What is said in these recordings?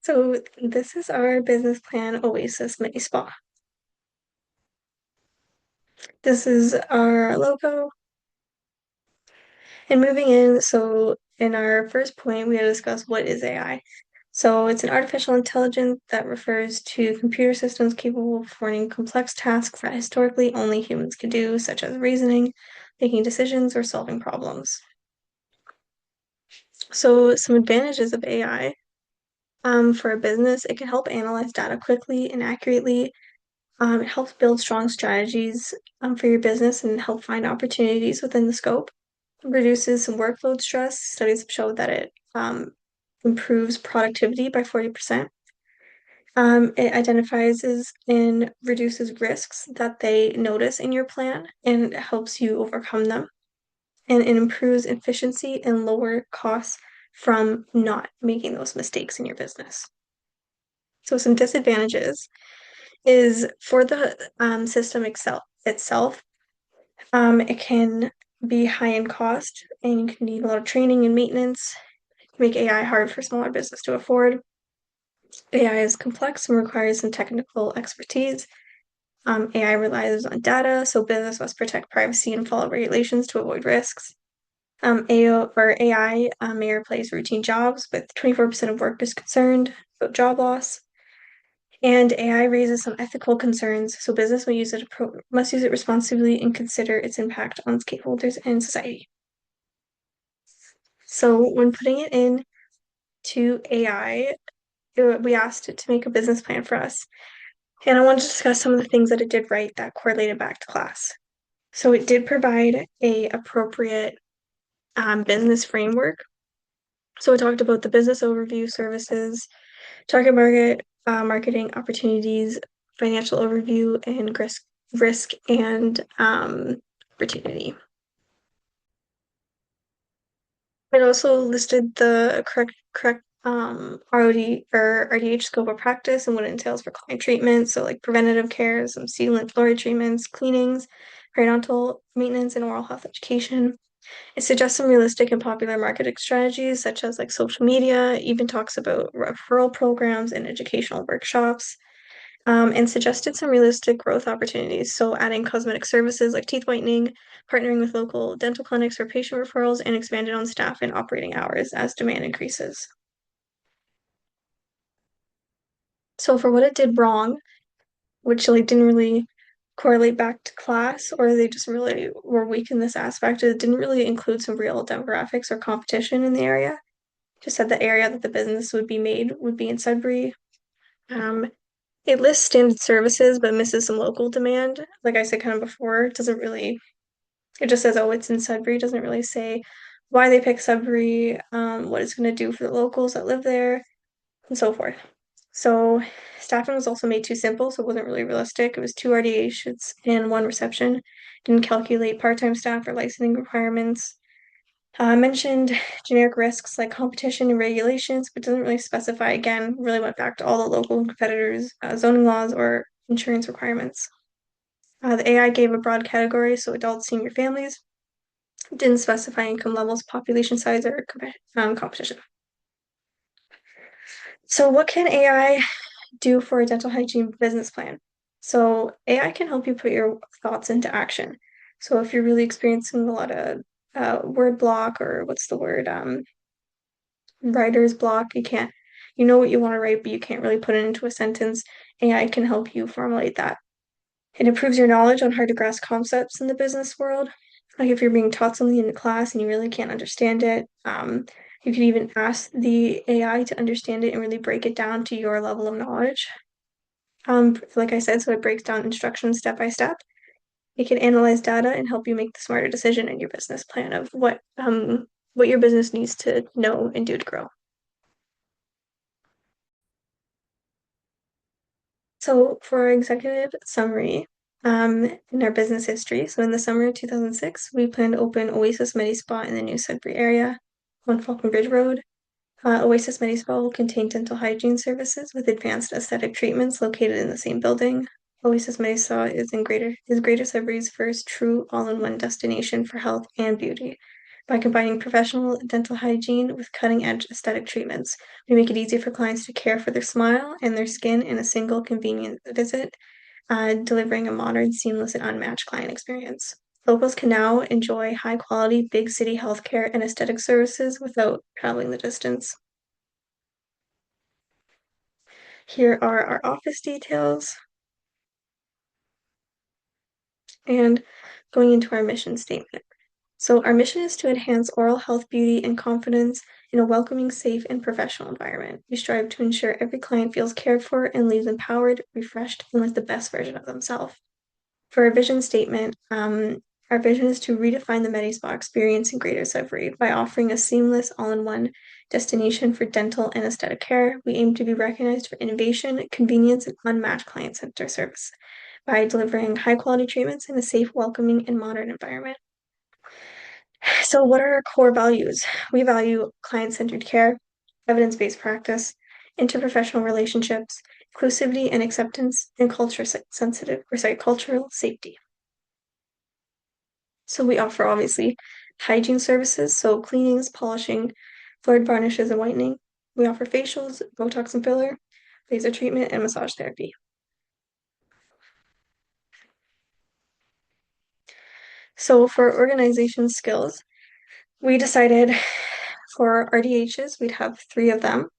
So this is our business plan Oasis Mini Spa. This is our logo. And moving in, so in our first point, we had to discuss what is AI. So it's an artificial intelligence that refers to computer systems capable of performing complex tasks that historically only humans could do, such as reasoning, making decisions, or solving problems. So some advantages of AI. For a business, it can help analyze data quickly and accurately. It helps build strong strategies for your business and help find opportunities within the scope. It reduces some workload stress. Studies have shown that it improves productivity by 40%. It identifies and reduces risks that they notice in your plan and it helps you overcome them. And it improves efficiency and lower costs from not making those mistakes in your business. So some disadvantages is for the system itself, it can be high in cost and you can need a lot of training and maintenance to make AI hard for smaller business to afford. AI is complex and requires some technical expertise. AI relies on data, so business must protect privacy and follow regulations to avoid risks. AI may replace routine jobs, with 24% of workers concerned about job loss. And AI raises some ethical concerns, so business must use it responsibly and consider its impact on stakeholders and society. So when putting it in to AI, we asked it to make a business plan for us. And I wanted to discuss some of the things that it did right that correlated back to class. So it did provide a appropriate business framework. So it talked about the business overview, services, target market, marketing opportunities, financial overview, and risk and opportunity. It also listed the correct ROD or RDH scope of practice and what it entails for client treatment. So like preventative care, some sealant fluoride treatments, cleanings, periodontal maintenance, and oral health education. It suggests some realistic and popular marketing strategies such as like social media, even talks about referral programs and educational workshops. And suggested some realistic growth opportunities. So, adding cosmetic services like teeth whitening, partnering with local dental clinics for patient referrals, and expanded on staff and operating hours as demand increases. So, for what it did wrong, which like didn't really correlate back to class, or they just really were weak in this aspect, it didn't really include some real demographics or competition in the area. Just said the area that the business would be made would be in Sudbury. Um, It lists standard services but misses some local demand. Like I said kind of before, it doesn't really, it just says, oh, it's in Sudbury. It doesn't really say why they pick Sudbury, what it's going to do for the locals that live there, and so forth. So staffing was also made too simple, so it wasn't really realistic. It was two RDHs and one reception. Didn't calculate part-time staff or licensing requirements. Mentioned generic risks like competition and regulations, but doesn't really specify again, really went back to all the local competitors, zoning laws, or insurance requirements. The AI gave a broad category, so adults, senior families, didn't specify income levels, population size, or competition. So, what can AI do for a dental hygiene business plan? So, AI can help you put your thoughts into action. So, if you're really experiencing a lot of word block, or what's the word, writer's block. You know what you want to write, but you can't really put it into a sentence. AI can help you formulate that. It improves your knowledge on hard to grasp concepts in the business world. Like if you're being taught something in the class and you really can't understand it, you can even ask the AI to understand it and really break it down to your level of knowledge. Like I said, so it breaks down instructions step by step. It can analyze data and help you make the smarter decision in your business plan of what your business needs to know and do to grow. So for our executive summary, in our business history, so in the summer of 2006, we plan to open Oasis Medi Spa in the new Sudbury area on Falconbridge Road. Oasis Medi Spa will contain dental hygiene services with advanced aesthetic treatments located in the same building. Oasis Medi Spa is Greater Sudbury's first true all-in-one destination for health and beauty. by combining professional dental hygiene with cutting-edge aesthetic treatments. We make it easy for clients to care for their smile and their skin in a single convenient visit, delivering a modern, seamless, and unmatched client experience. Locals can now enjoy high-quality, big city healthcare and aesthetic services without traveling the distance. Here are our office details. And going into our mission statement. So, our mission is to enhance oral health, beauty, and confidence in a welcoming, safe, and professional environment. We strive to ensure every client feels cared for and leaves empowered, refreshed, and like the best version of themselves. For our vision statement, our vision is to redefine the MediSpa experience in Greater Sudbury by offering a seamless, all-in-one destination for dental and aesthetic care. We aim to be recognized for innovation, convenience, and unmatched client-centered service by delivering high-quality treatments in a safe, welcoming, and modern environment. So, what are our core values? We value client-centered care, evidence-based practice, interprofessional relationships, inclusivity and acceptance, and cultural safety. So we offer obviously hygiene services, so cleanings, polishing, fluoride varnishes, and whitening. We offer facials, Botox and filler, laser treatment, and massage therapy. So for organization skills, we decided for RDHs, we'd have 3 of them.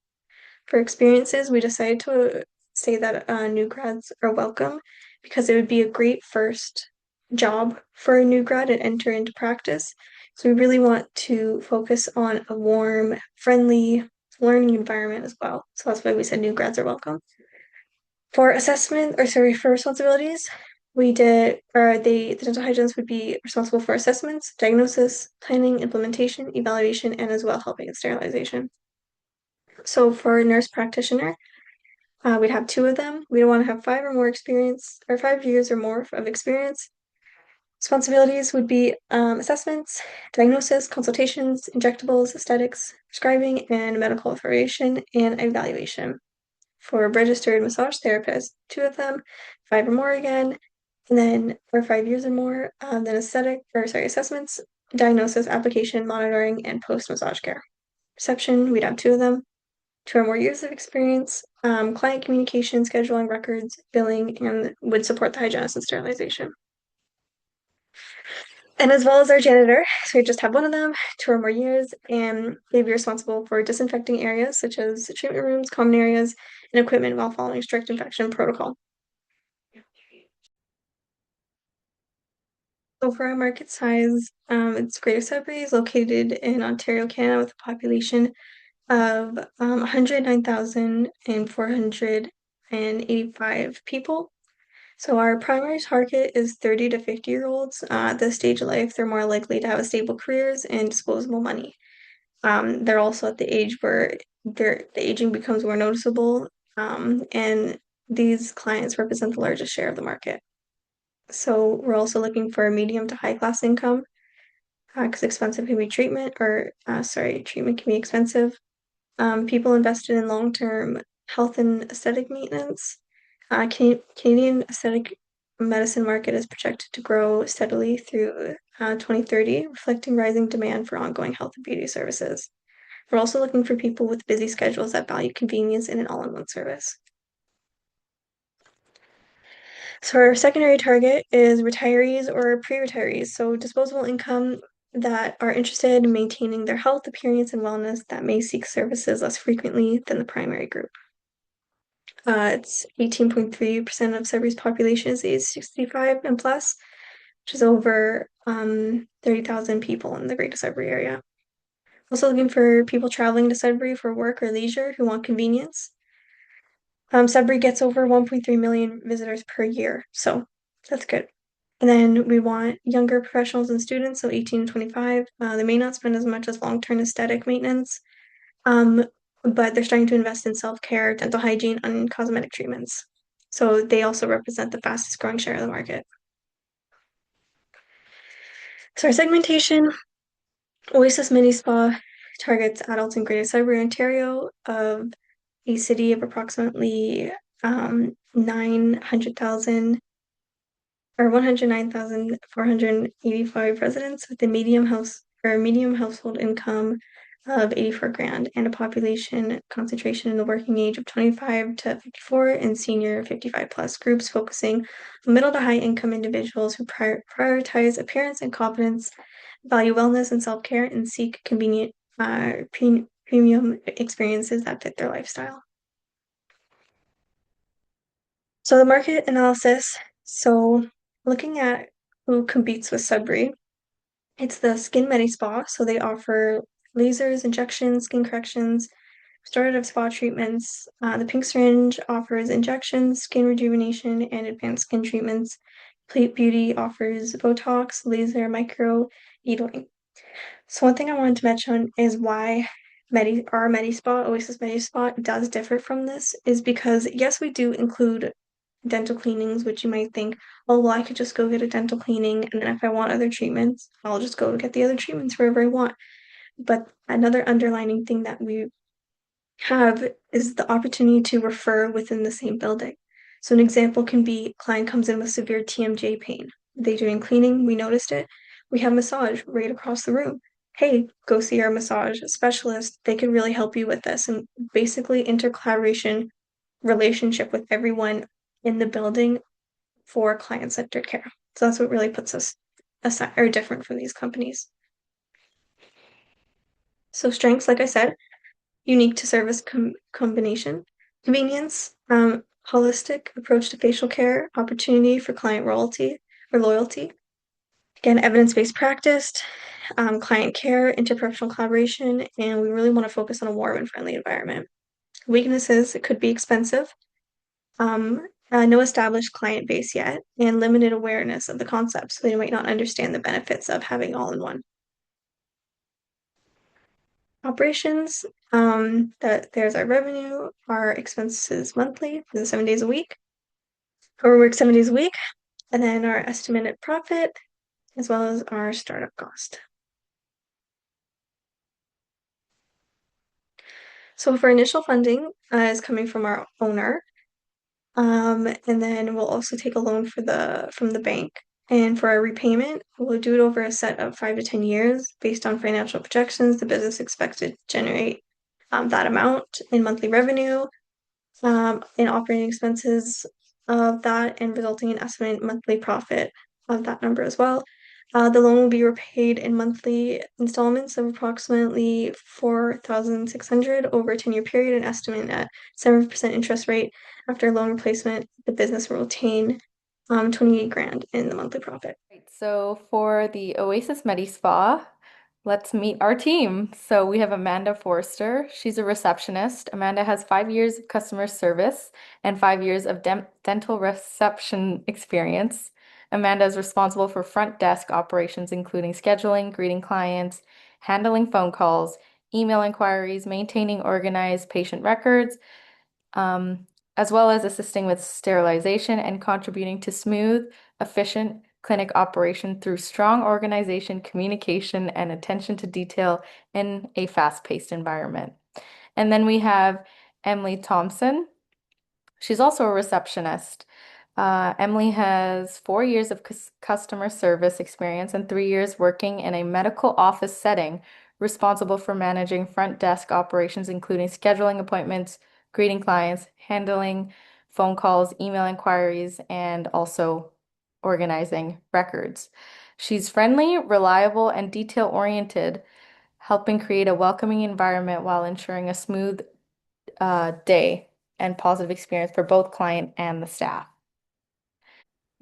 For experiences, we decided to say that new grads are welcome because it would be a great first job for a new grad and enter into practice. So we really want to focus on a warm, friendly learning environment as well. So that's why we said new grads are welcome. For for responsibilities, the dental hygienists would be responsible for assessments, diagnosis, planning, implementation, evaluation, and as well helping in sterilization. So for nurse practitioner, we'd have 2 of them. We'd want to have 5 years or more of experience. Responsibilities would be assessments, diagnosis, consultations, injectables, aesthetics, prescribing, and medical authorization and evaluation. For registered massage therapists, 2 of them, 5 or more again, and then for 5 years or more, then assessments, diagnosis, application, monitoring, and post-massage care. Reception, we'd have 2 of them, 2 or more years of experience, client communication, scheduling records, billing, and would support the hygienist and sterilization. And as well as our janitor, so we just have 1 of them, 2 or more years, and they'd be responsible for disinfecting areas such as treatment rooms, common areas, and equipment while following strict infection protocol. So for our market size, it's Greater Sudbury is located in Ontario, Canada, with a population of 109,485 people. So our primary target is 30 to 50-year-olds. At this stage of life, they're more likely to have stable careers and disposable money. They're also at the age where the aging becomes more noticeable, and these clients represent the largest share of the market. So we're also looking for a medium to high class income, because treatment can be expensive. People invested in long-term health and aesthetic maintenance. Canadian aesthetic medicine market is projected to grow steadily through 2030, reflecting rising demand for ongoing health and beauty services. We're also looking for people with busy schedules that value convenience in an all-in-one service. So our secondary target is retirees or pre-retirees, so disposable income that are interested in maintaining their health, appearance, and wellness that may seek services less frequently than the primary group. It's 18.3% of Sudbury's population is age 65 and plus, which is over 30,000 people in the Greater Sudbury area. Also looking for people traveling to Sudbury for work or leisure who want convenience. Sudbury gets over 1.3 million visitors per year, so that's good. And then we want younger professionals and students, so 18 to 25. They may not spend as much as long-term aesthetic maintenance, but they're starting to invest in self-care, dental hygiene, and cosmetic treatments. So they also represent the fastest growing share of the market. So our segmentation, Oasis Mini Spa targets adults in Greater Sudbury, Ontario, of a city of approximately 900,000 or 109,485 residents with a medium or medium household income of 84 grand and a population concentration in the working age of 25 to 54 and senior 55 plus groups focusing on middle to high income individuals who prioritize appearance and confidence, value wellness and self-care, and seek convenient premium experiences that fit their lifestyle. So the market analysis, so looking at who competes with Sudbury, it's the Skin Medi Spa. So they offer lasers, injections, skin corrections, restorative spa treatments. The Pink Syringe offers injections, skin rejuvenation, and advanced skin treatments. Complete Beauty offers Botox, laser, micro needling. So one thing I wanted to mention is why our Medi Spa, Oasis Medi Spa, does differ from this is because yes, we do include dental cleanings, which you might think, oh, well, I could just go get a dental cleaning, and then if I want other treatments, I'll just go get the other treatments wherever I want. But another underlining thing that we have is the opportunity to refer within the same building. So an example can be client comes in with severe TMJ pain. They doing cleaning, we noticed it. We have massage right across the room. Hey, go see our massage specialist. They can really help you with this. And basically intercollaboration relationship with everyone in the building for client-centered care. So that's what really puts us aside or different from these companies. So strengths, like I said, unique to service combination, convenience, holistic approach to facial care, opportunity for client loyalty. Again, evidence-based practice, client care, interprofessional collaboration, and we really want to focus on a warm and friendly environment. Weaknesses, it could be expensive, no established client base yet, and limited awareness of the concept, so they might not understand the benefits of having all in one. Operations, that there's our revenue, our expenses monthly, for the 7 days a week, or we work 7 days a week, and then our estimated profit, as well as our startup cost. So for initial funding, is coming from our owner. And then we'll also take a loan from the bank. And for our repayment, we'll do it over a set of 5 to 10 years based on financial projections. The business expected to generate that amount in monthly revenue, in operating expenses of that, and resulting in estimated monthly profit of that number as well. The loan will be repaid in monthly installments of approximately 4,600 over a 10-year period, an estimate at 7% interest rate. After loan replacement, the business will retain 28 grand in the monthly profit. Right, so for the Oasis Medi Spa, let's meet our team. So we have Amanda Forster. She's a receptionist. Amanda has 5 years of customer service and 5 years of dental reception experience. Amanda is responsible for front desk operations, including scheduling, greeting clients, handling phone calls, email inquiries, maintaining organized patient records, as well as assisting with sterilization and contributing to smooth, efficient clinic operation through strong organization, communication, and attention to detail in a fast-paced environment. And then we have Emily Thompson. She's also a receptionist. Emily has 4 years of customer service experience and 3 years working in a medical office setting, responsible for managing front desk operations, including scheduling appointments, greeting clients, handling phone calls, email inquiries, and also organizing records. She's friendly, reliable, and detail-oriented, helping create a welcoming environment while ensuring a smooth day and positive experience for both client and the staff.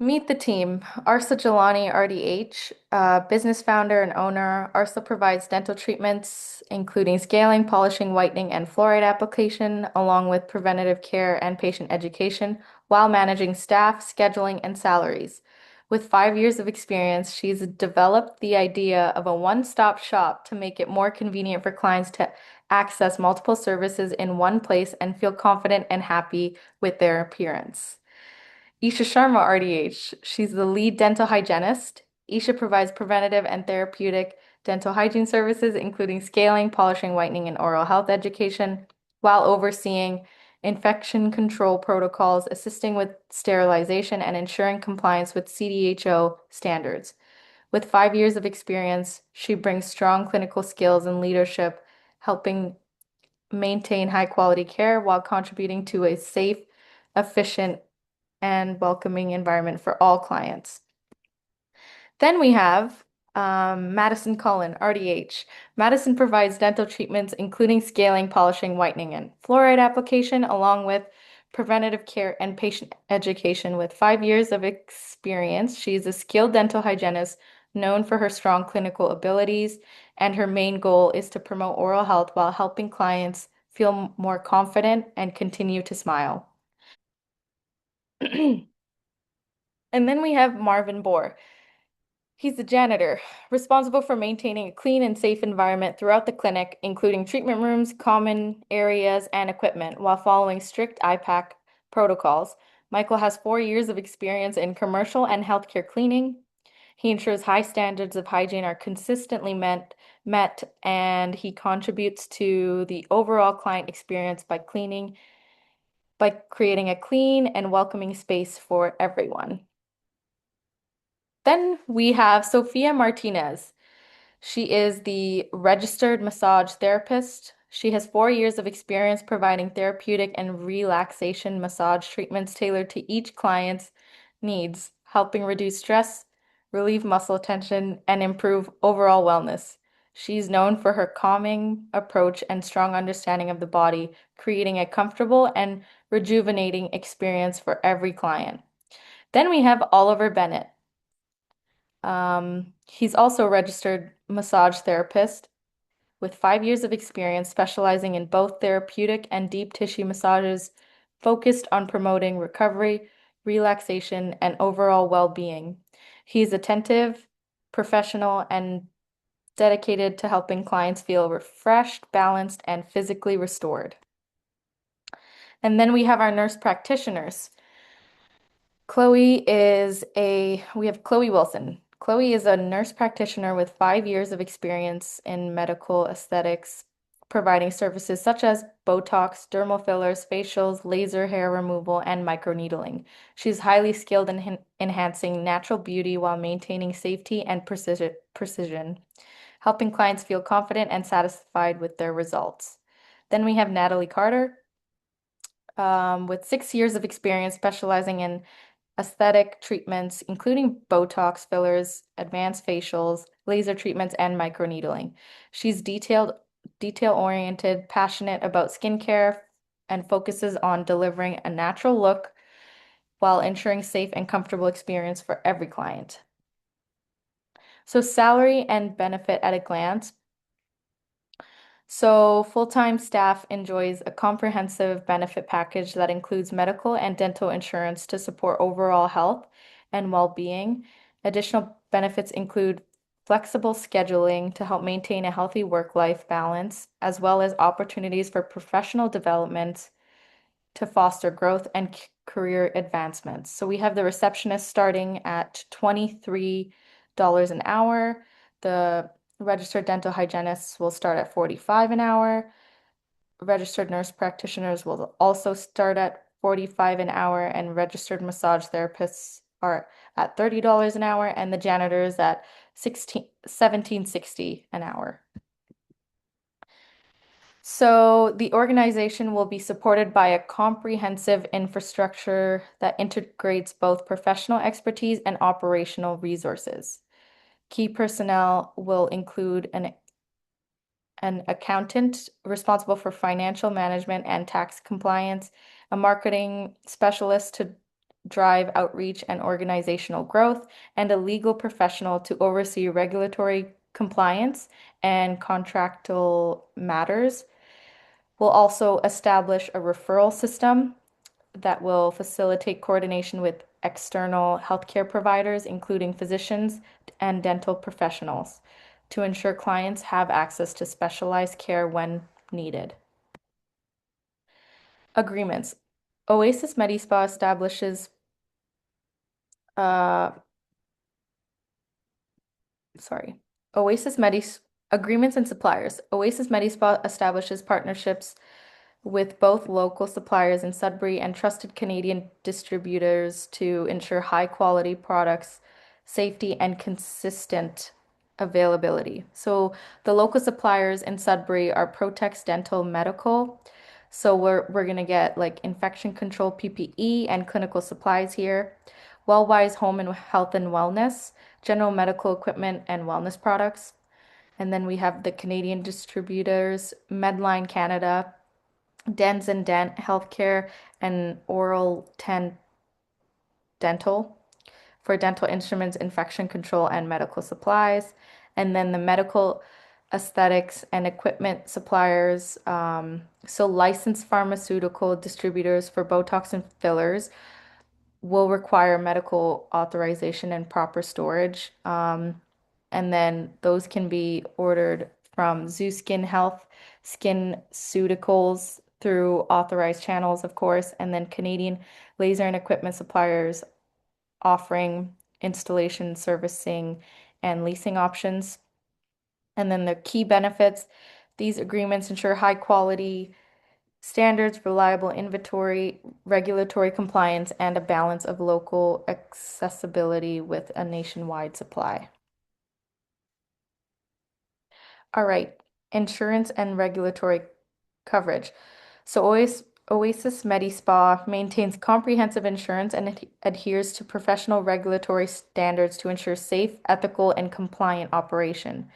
Meet the team. Arsa Jalani, RDH, business founder and owner. Arsa provides dental treatments, including scaling, polishing, whitening, and fluoride application, along with preventative care and patient education, while managing staff, scheduling, and salaries. With 5 years of experience, she's developed the idea of a one-stop shop to make it more convenient for clients to access multiple services in one place and feel confident and happy with their appearance. Isha Sharma, RDH. She's the lead dental hygienist. Isha provides preventative and therapeutic dental hygiene services, including scaling, polishing, whitening, and oral health education, while overseeing infection control protocols, assisting with sterilization, and ensuring compliance with CDHO standards. With 5 years of experience, she brings strong clinical skills and leadership, helping maintain high quality care while contributing to a safe, efficient, and welcoming environment for all clients. Then we have Madison Cullen, RDH. Madison provides dental treatments, including scaling, polishing, whitening, and fluoride application, along with preventative care and patient education. With 5 years of experience, she is a skilled dental hygienist known for her strong clinical abilities, and her main goal is to promote oral health while helping clients feel more confident and continue to smile. And then we have Marvin Bohr. He's the janitor, responsible for maintaining a clean and safe environment throughout the clinic, including treatment rooms, common areas, and equipment, while following strict IPAC protocols. Michael has 4 years of experience in commercial and healthcare cleaning. He ensures high standards of hygiene are consistently met, and he contributes to the overall client experience by creating a clean and welcoming space for everyone. Then we have Sophia Martinez. She is the registered massage therapist. She has 4 years of experience providing therapeutic and relaxation massage treatments tailored to each client's needs, helping reduce stress, relieve muscle tension, and improve overall wellness. She's known for her calming approach and strong understanding of the body, creating a comfortable and rejuvenating experience for every client. Then we have Oliver Bennett. He's also a registered massage therapist with 5 years of experience specializing in both therapeutic and deep tissue massages, focused on promoting recovery, relaxation, and overall well-being. He's attentive, professional, and dedicated to helping clients feel refreshed, balanced, and physically restored. And then we have our nurse practitioners. We have Chloe Wilson. Chloe is a nurse practitioner with 5 years of experience in medical aesthetics, providing services such as Botox, dermal fillers, facials, laser hair removal, and microneedling. She's highly skilled in enhancing natural beauty while maintaining safety and precision, helping clients feel confident and satisfied with their results. Then we have Natalie Carter, with 6 years of experience specializing in aesthetic treatments, including Botox fillers, advanced facials, laser treatments, and microneedling. She's detail-oriented, passionate about skincare, and focuses on delivering a natural look while ensuring safe and comfortable experience for every client. So salary and benefit at a glance. So, full-time staff enjoys a comprehensive benefit package that includes medical and dental insurance to support overall health and well-being. Additional benefits include flexible scheduling to help maintain a healthy work-life balance, as well as opportunities for professional development to foster growth and career advancements. So we have the receptionist starting at $23 an hour. The registered dental hygienists will start at 45 an hour. Registered nurse practitioners will also start at 45 an hour, and registered massage therapists are at $30 an hour, and the janitors at 1760 an hour. So the organization will be supported by a comprehensive infrastructure that integrates both professional expertise and operational resources. Key personnel will include an accountant responsible for financial management and tax compliance, a marketing specialist to drive outreach and organizational growth, and a legal professional to oversee regulatory compliance and contractual matters. We'll also establish a referral system that will facilitate coordination with external healthcare providers, including physicians and dental professionals, to ensure clients have access to specialized care when needed. Agreements. Oasis MediSpa establishes, uh, sorry, Oasis Medis agreements and suppliers. Oasis MediSpa establishes partnerships with both local suppliers in Sudbury and trusted Canadian distributors to ensure high quality products safety, and consistent availability. So the local suppliers in Sudbury are Protex Dental Medical. So we're gonna get like infection control PPE and clinical supplies here. Wellwise Home and Health and Wellness, general medical equipment and wellness products. And then we have the Canadian distributors, Medline Canada, Dens and Dent Healthcare, and Oral 10 Dental for dental instruments, infection control, and medical supplies. And then the medical aesthetics and equipment suppliers. So licensed pharmaceutical distributors for Botox and fillers will require medical authorization and proper storage. And then those can be ordered from Zoo Skin Health, Skin Ceuticals through authorized channels, of course, and then Canadian laser and equipment suppliers offering installation, servicing, and leasing options. And then the key benefits, these agreements ensure high quality standards, reliable inventory, regulatory compliance, and a balance of local accessibility with a nationwide supply. All right, insurance and regulatory coverage. So Oasis MediSpa maintains comprehensive insurance and adheres to professional regulatory standards to ensure safe, ethical, and compliant operation.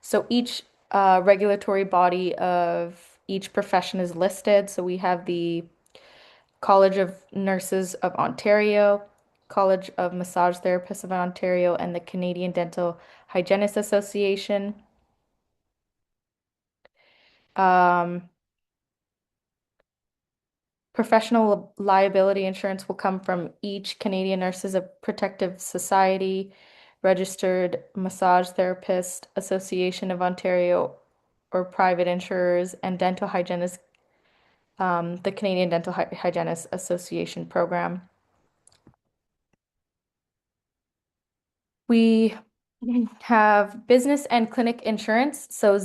So each regulatory body of each profession is listed. So we have the College of Nurses of Ontario, College of Massage Therapists of Ontario, and the Canadian Dental Hygienists Association. Um, Professional liability insurance will come from each Canadian Nurses of Protective Society, Registered Massage Therapist Association of Ontario, or private insurers, and dental hygienists, the Canadian Dental Hygienists Association program. We have business and clinic insurance, so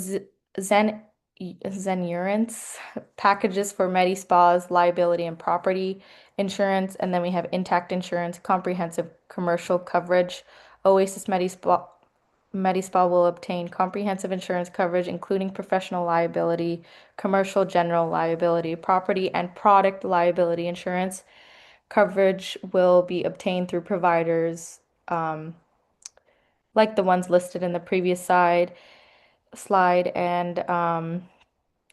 Zen Zenurance packages for Medi Spas, liability and property insurance, and then we have Intact Insurance, comprehensive commercial coverage. Oasis Medi Spa will obtain comprehensive insurance coverage, including professional liability, commercial general liability, property and product liability insurance. Coverage will be obtained through providers like the ones listed in the previous slide, and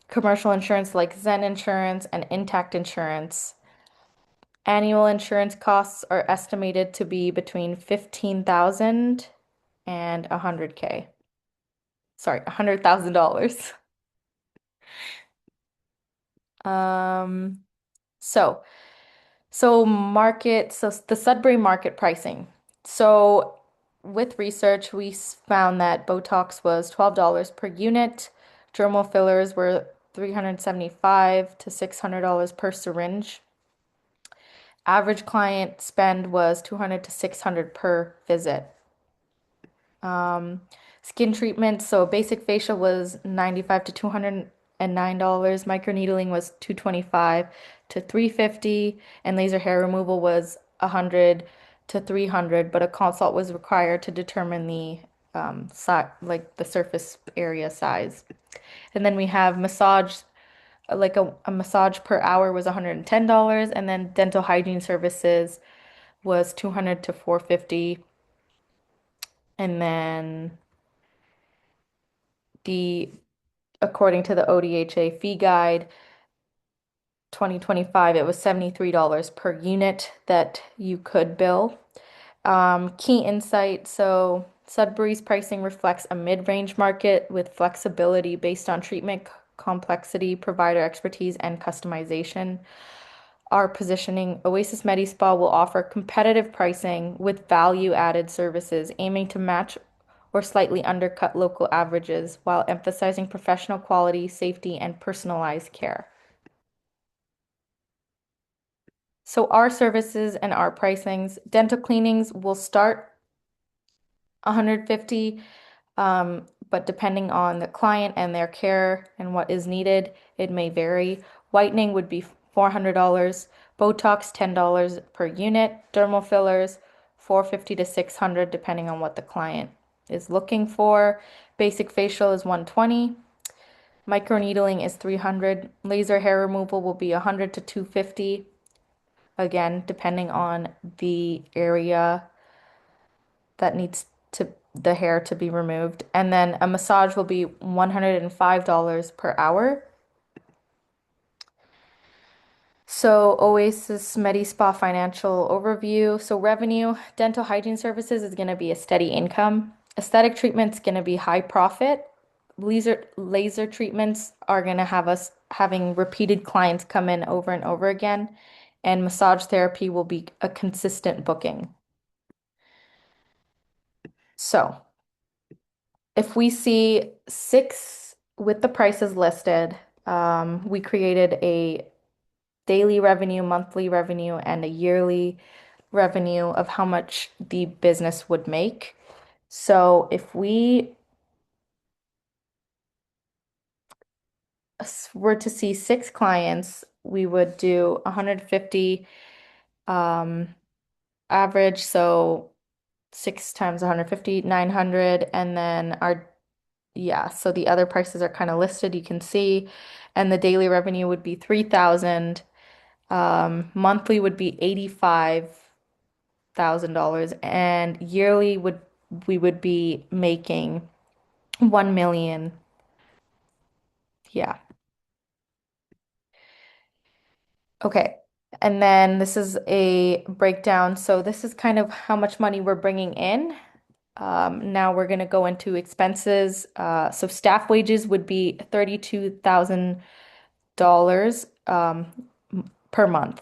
commercial insurance like Zen Insurance and Intact Insurance. Annual insurance costs are estimated to be between 15,000 and 100K. Sorry, $100,000. Um, so so the Sudbury market pricing. So with research, we found that Botox was $12 per unit. Dermal fillers were $375 to $600 per syringe. Average client spend was 200 to 600 per visit. Um, Skin treatment, so basic facial was 95 to $209. Microneedling was 225 to 350, and laser hair removal was 100 to 300, but a consult was required to determine the like the surface area size. And then we have massage, like a massage per hour was $110, and then dental hygiene services was 200 to 450. And then the according to the ODHA fee guide 2025, it was $73 per unit that you could bill. Key insight, so Sudbury's pricing reflects a mid-range market with flexibility based on treatment complexity, provider expertise, and customization. Our positioning, Oasis MediSpa will offer competitive pricing with value-added services, aiming to match or slightly undercut local averages while emphasizing professional quality, safety, and personalized care. So our services and our pricings, dental cleanings will start 150, but depending on the client and their care and what is needed, it may vary. Whitening would be $400, Botox $10 per unit, dermal fillers 450 to 600 depending on what the client is looking for. Basic facial is 120. Microneedling is 300. Laser hair removal will be 100 to 250. Again, depending on the area that needs to the hair to be removed. And then a massage will be $105 per hour. So Oasis MediSpa financial overview. So revenue, dental hygiene services is going to be a steady income. Aesthetic treatment's going to be high profit. Laser treatments are going to have us having repeated clients come in over and over again. And massage therapy will be a consistent booking. So if we see six with the prices listed, we created a daily revenue, monthly revenue, and a yearly revenue of how much the business would make. So if we were to see six clients, we would do 150 um, average. So six times 150, 900, and then yeah, so the other prices are kind of listed, you can see. And the daily revenue would be 3,000. Monthly would be $85,000, and yearly we would be making 1 million. Yeah. Okay. And then this is a breakdown. So this is kind of how much money we're bringing in. Now we're going to go into expenses. So staff wages would be $32,000 per month.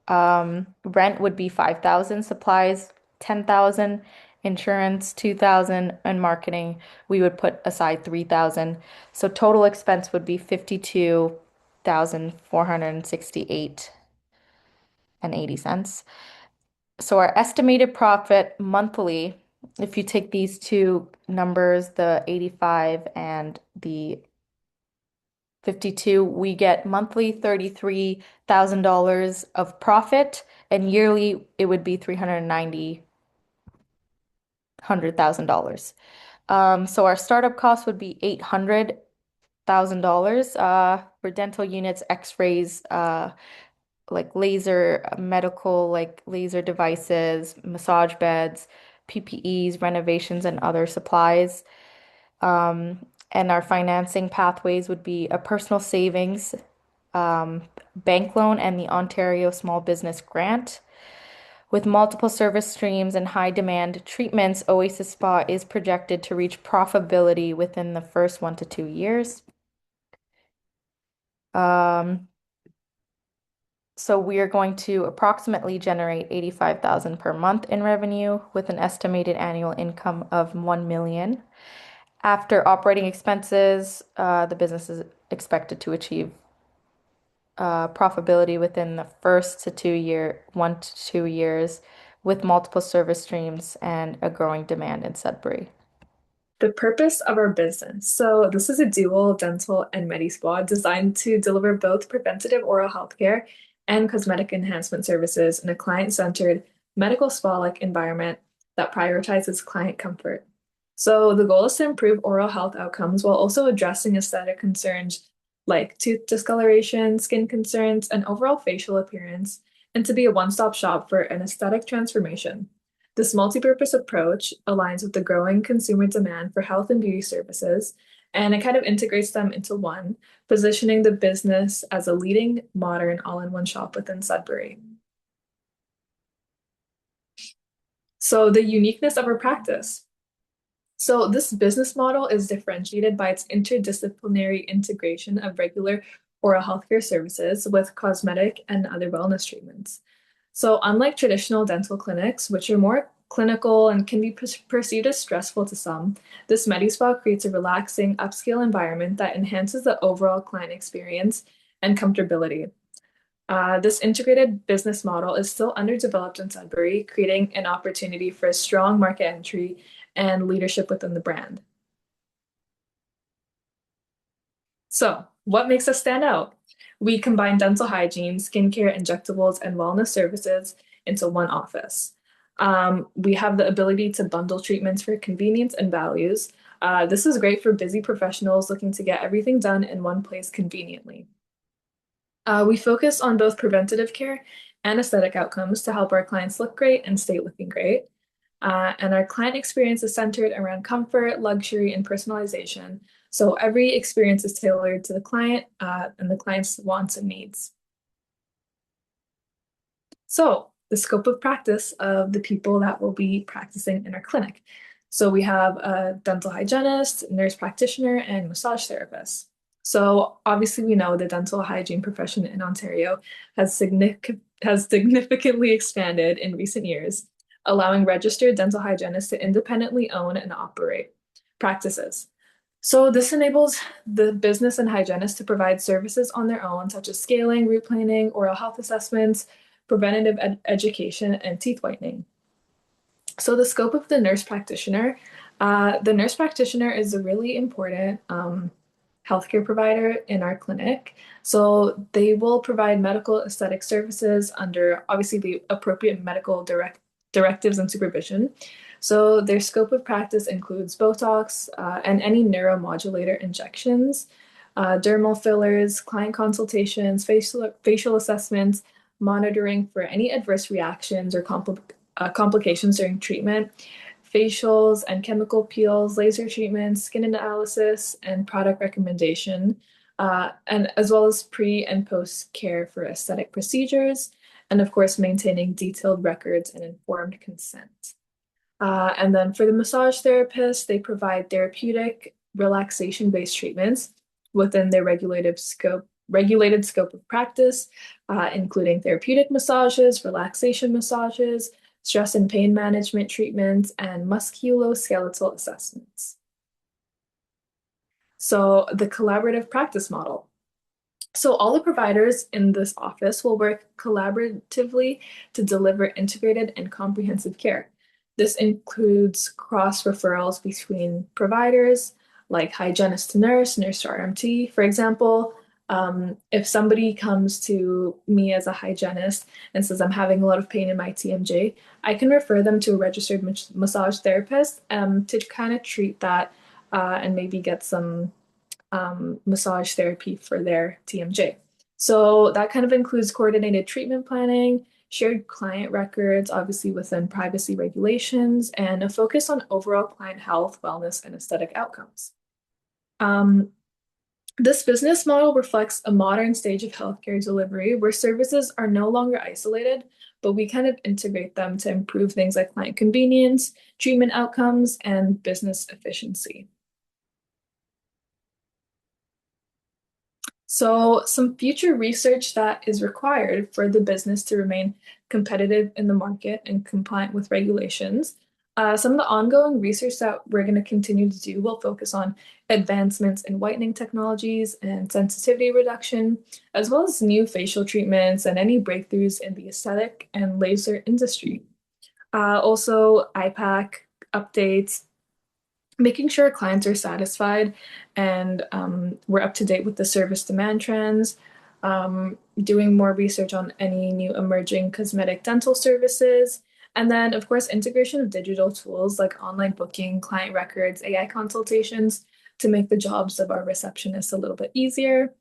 Rent would be 5,000, supplies 10,000, insurance 2,000, and marketing we would put aside 3,000. So total expense would be 52,468 and 80 cents. So our estimated profit monthly, if you take these two numbers, the 85 and the 52, we get monthly $33,000 of profit, and yearly it would be 390, $100,000. So our startup cost would be $800,000 for dental units, x-rays, like laser medical, like laser devices, massage beds, PPEs, renovations, and other supplies. And our financing pathways would be a personal savings, bank loan, and the Ontario Small Business Grant. With multiple service streams and high demand treatments, Oasis Spa is projected to reach profitability within the first 1 to 2 years. Um, so we are going to approximately generate 85,000 per month in revenue with an estimated annual income of 1 million. After operating expenses, the business is expected to achieve profitability within the first to 2 year, 1 to 2 years, with multiple service streams and a growing demand in Sudbury. The purpose of our business. So this is a dual dental and medi spa designed to deliver both preventative oral health care and cosmetic enhancement services in a client-centered medical spa-like environment that prioritizes client comfort. So the goal is to improve oral health outcomes while also addressing aesthetic concerns like tooth discoloration, skin concerns, and overall facial appearance, and to be a one-stop shop for an aesthetic transformation. This multi-purpose approach aligns with the growing consumer demand for health and beauty services, and it kind of integrates them into one, positioning the business as a leading modern all-in-one shop within Sudbury. So the uniqueness of our practice. So this business model is differentiated by its interdisciplinary integration of regular oral healthcare services with cosmetic and other wellness treatments. So unlike traditional dental clinics, which are more clinical and can be perceived as stressful to some, this MediSpa creates a relaxing, upscale environment that enhances the overall client experience and comfortability. This integrated business model is still underdeveloped in Sudbury, creating an opportunity for a strong market entry and leadership within the brand. So, what makes us stand out? We combine dental hygiene, skincare, injectables, and wellness services into one office. We have the ability to bundle treatments for convenience and values. This is great for busy professionals looking to get everything done in one place conveniently. We focus on both preventative care and aesthetic outcomes to help our clients look great and stay looking great. And our client experience is centered around comfort, luxury, and personalization. So every experience is tailored to the client and the client's wants and needs. So the scope of practice of the people that will be practicing in our clinic. So we have a dental hygienist, nurse practitioner, and massage therapist. So obviously we know the dental hygiene profession in Ontario has significantly expanded in recent years, allowing registered dental hygienists to independently own and operate practices. So this enables the business and hygienist to provide services on their own, such as scaling, root planing, oral health assessments, preventative education, and teeth whitening. So the scope of the nurse practitioner is a really important healthcare provider in our clinic. So they will provide medical aesthetic services under obviously the appropriate medical directives and supervision. So their scope of practice includes Botox and any neuromodulator injections, dermal fillers, client consultations, facial assessments, monitoring for any adverse reactions or complications during treatment, facials and chemical peels, laser treatments, skin analysis, and product recommendation, and as well as pre and post care for aesthetic procedures, and of course, maintaining detailed records and informed consent. And then for the massage therapist, they provide therapeutic relaxation-based treatments within their regulated scope of practice, including therapeutic massages, relaxation massages, stress and pain management treatments, and musculoskeletal assessments. So the collaborative practice model. So all the providers in this office will work collaboratively to deliver integrated and comprehensive care. This includes cross referrals between providers, like hygienist to nurse, nurse to RMT. For example, if somebody comes to me as a hygienist and says, I'm having a lot of pain in my TMJ, I can refer them to a registered massage therapist to kind of treat that and maybe get some massage therapy for their TMJ. So that kind of includes coordinated treatment planning, shared client records, obviously within privacy regulations, and a focus on overall client health, wellness, and aesthetic outcomes. This business model reflects a modern stage of healthcare delivery where services are no longer isolated, but we kind of integrate them to improve things like client convenience, treatment outcomes, and business efficiency. So some future research that is required for the business to remain competitive in the market and compliant with regulations. Some of the ongoing research that we're going to continue to do will focus on advancements in whitening technologies and sensitivity reduction, as well as new facial treatments and any breakthroughs in the aesthetic and laser industry. Also, IPAC updates, making sure clients are satisfied and we're up to date with the service demand trends, doing more research on any new emerging cosmetic dental services, and then, of course, integration of digital tools like online booking, client records, AI consultations to make the jobs of our receptionists a little bit easier.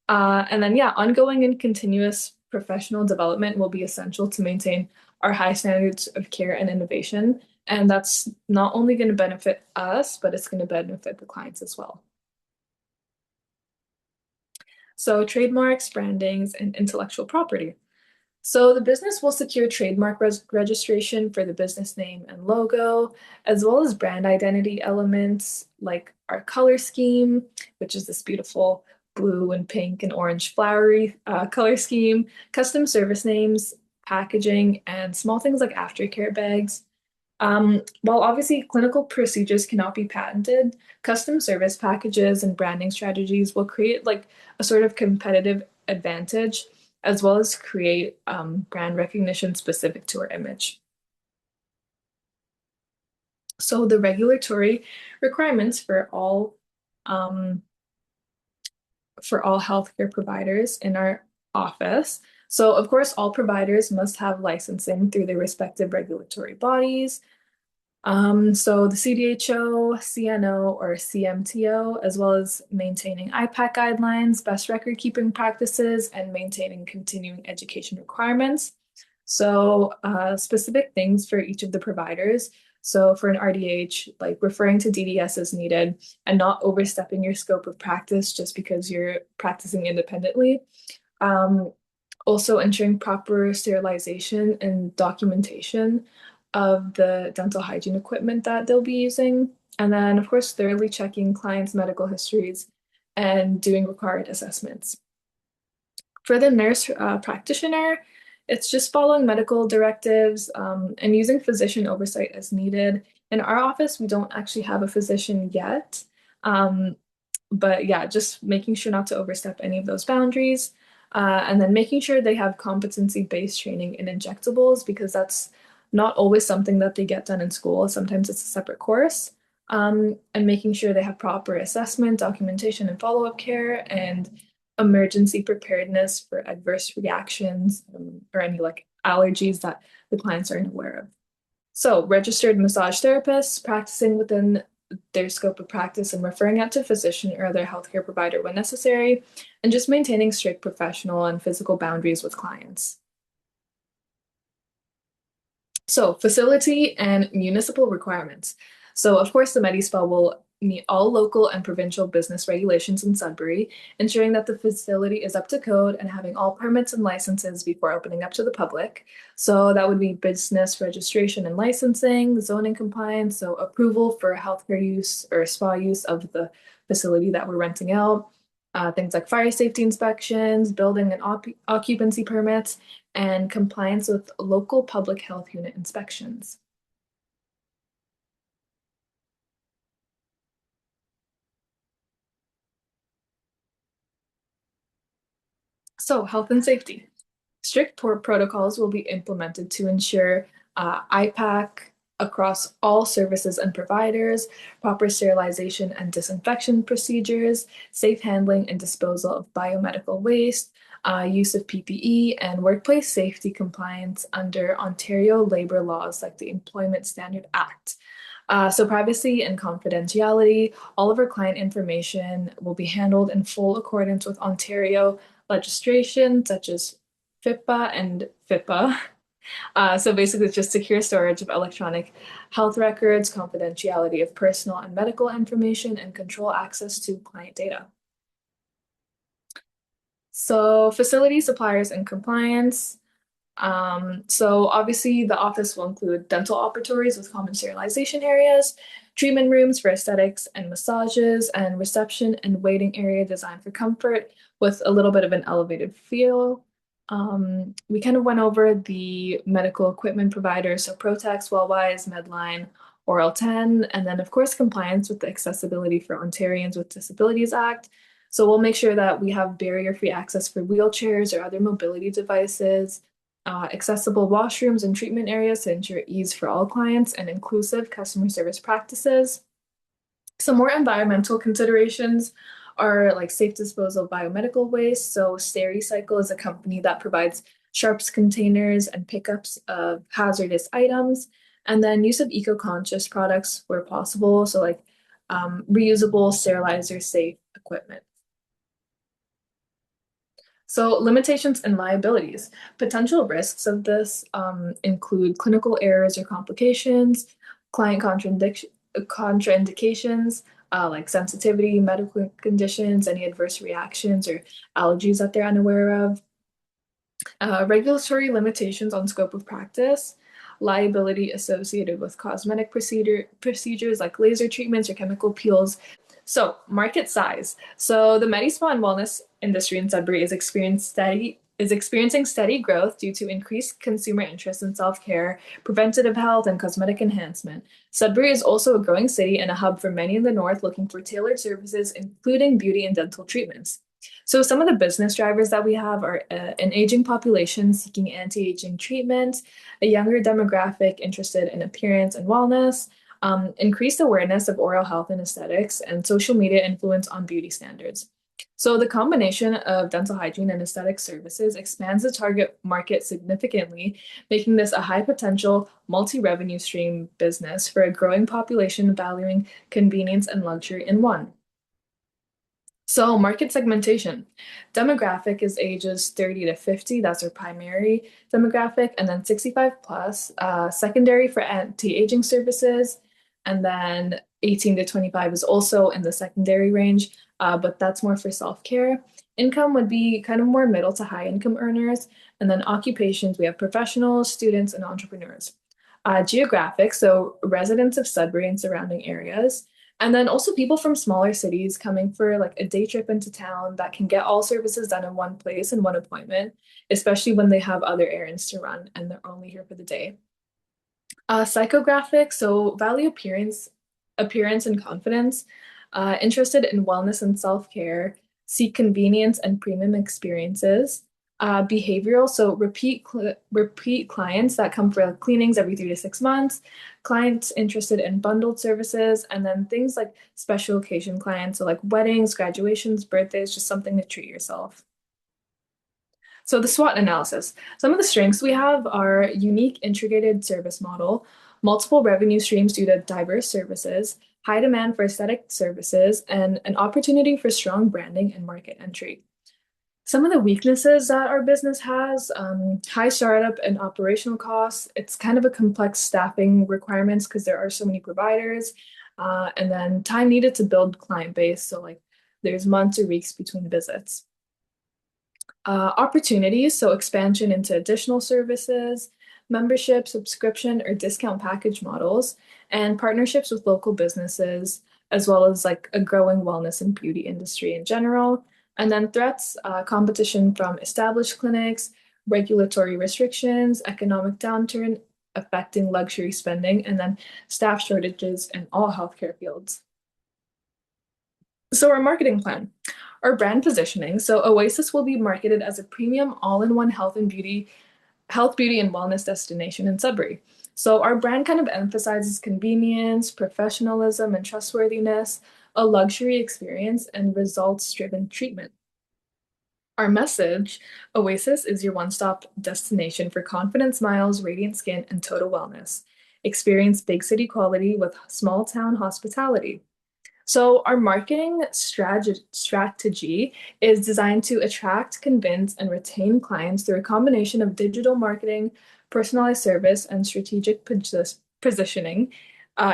And then, yeah, ongoing and continuous professional development will be essential to maintain our high standards of care and innovation. And that's not only going to benefit us, but it's going to benefit the clients as well. So trademarks, brandings, and intellectual property. So the business will secure trademark registration for the business name and logo, as well as brand identity elements like our color scheme, which is this beautiful blue and pink and orange flowery color scheme, custom service names, packaging, and small things like aftercare bags. While obviously clinical procedures cannot be patented, custom service packages and branding strategies will create like a sort of competitive advantage as well as create brand recognition specific to our image. So the regulatory requirements for all healthcare providers in our office So, of course, all providers must have licensing through their respective regulatory bodies. So the CDHO, CNO, or CMTO, as well as maintaining IPAC guidelines, best record keeping practices, and maintaining continuing education requirements. So specific things for each of the providers. So for an RDH, like referring to DDS as needed and not overstepping your scope of practice just because you're practicing independently. Um, Also ensuring proper sterilization and documentation of the dental hygiene equipment that they'll be using. And then, of course, thoroughly checking clients' medical histories and doing required assessments. For the nurse practitioner, it's just following medical directives and using physician oversight as needed. In our office, we don't actually have a physician yet. Um, but yeah, just making sure not to overstep any of those boundaries. And then making sure they have competency-based training in injectables because that's not always something that they get done in school. Sometimes it's a separate course. And making sure they have proper assessment, documentation, and follow-up care, and emergency preparedness for adverse reactions or any like allergies that the clients aren't aware of. So, registered massage therapists practicing within their scope of practice and referring out to a physician or other healthcare provider when necessary, and just maintaining strict professional and physical boundaries with clients. So, facility and municipal requirements. So, of course, the MediSpa will meet all local and provincial business regulations in Sudbury, ensuring that the facility is up to code and having all permits and licenses before opening up to the public. So, that would be business registration and licensing, zoning compliance, so approval for healthcare use or spa use of the facility that we're renting out. Things like fire safety inspections, building and occupancy permits, and compliance with local public health unit inspections. So, health and safety. Strict protocols will be implemented to ensure IPAC across all services and providers, proper sterilization and disinfection procedures, safe handling and disposal of biomedical waste, use of PPE, and workplace safety compliance under Ontario labor laws like the Employment Standard Act. So privacy and confidentiality, all of our client information will be handled in full accordance with Ontario legislation such as FIPA and FIPA. So basically, it's just secure storage of electronic health records, confidentiality of personal and medical information, and control access to client data. So facility suppliers and compliance. So obviously the office will include dental operatories with common sterilization areas, treatment rooms for aesthetics and massages, and reception and waiting area designed for comfort with a little bit of an elevated feel. We kind of went over the medical equipment providers, so Protex, Wellwise, Medline, Oral 10, and then of course compliance with the Accessibility for Ontarians with Disabilities Act. So we'll make sure that we have barrier-free access for wheelchairs or other mobility devices, accessible washrooms and treatment areas to ensure ease for all clients, and inclusive customer service practices. Some more environmental considerations are like safe disposal of biomedical waste. So Stericycle is a company that provides sharps containers and pickups of hazardous items. And then use of eco-conscious products where possible. So like reusable, sterilizer safe equipment. So limitations and liabilities. Potential risks of this include clinical errors or complications, client contraindications, like sensitivity, medical conditions, any adverse reactions or allergies that they're unaware of. Regulatory limitations on scope of practice, liability associated with cosmetic procedures like laser treatments or chemical peels. So, market size. So, the MediSpa and wellness industry in Sudbury is experiencing steady growth due to increased consumer interest in self-care, preventative health, and cosmetic enhancement. Sudbury is also a growing city and a hub for many in the north looking for tailored services, including beauty and dental treatments. So some of the business drivers that we have are an aging population seeking anti-aging treatment, a younger demographic interested in appearance and wellness, increased awareness of oral health and aesthetics, and social media influence on beauty standards. So the combination of dental hygiene and aesthetic services expands the target market significantly, making this a high potential multi-revenue stream business for a growing population valuing convenience and luxury in one. So market segmentation. Demographic is ages 30 to 50. That's our primary demographic. And then 65 plus, secondary for anti-aging services. And then 18 to 25 is also in the secondary range, but that's more for self-care. Income would be kind of more middle to high income earners. And then occupations, we have professionals, students, and entrepreneurs. Geographic, so residents of Sudbury and surrounding areas. And then also people from smaller cities coming for like a day trip into town that can get all services done in one place in one appointment, especially when they have other errands to run and they're only here for the day. Psychographic, so value appearance and confidence, interested in wellness and self-care, seek convenience and premium experiences. Behavioral, so repeat clients that come for like, cleanings every 3 to 6 months, clients interested in bundled services, and then things like special occasion clients, so like weddings, graduations, birthdays, just something to treat yourself. So the SWOT analysis. Some of the strengths we have are unique integrated service model, multiple revenue streams due to diverse services, high demand for aesthetic services, and an opportunity for strong branding and market entry. Some of the weaknesses that our business has, high startup and operational costs. It's kind of a complex staffing requirements because there are so many providers, and then time needed to build client base. So like there's months or weeks between visits. Opportunities, so expansion into additional services, membership, subscription, or discount package models, and partnerships with local businesses, as well as like a growing wellness and beauty industry in general. And then threats, competition from established clinics, regulatory restrictions, economic downturn affecting luxury spending, and then staff shortages in all healthcare fields. So our marketing plan. Our brand positioning. So Oasis will be marketed as a premium all-in-one health, beauty, and wellness destination in Sudbury. So our brand kind of emphasizes convenience, professionalism, and trustworthiness, a luxury experience, and results-driven treatment. Our message, Oasis is your one-stop destination for confident smiles, radiant skin, and total wellness. Experience big city quality with small town hospitality. So our marketing strategy is designed to attract, convince, and retain clients through a combination of digital marketing, personalized service, and strategic positioning,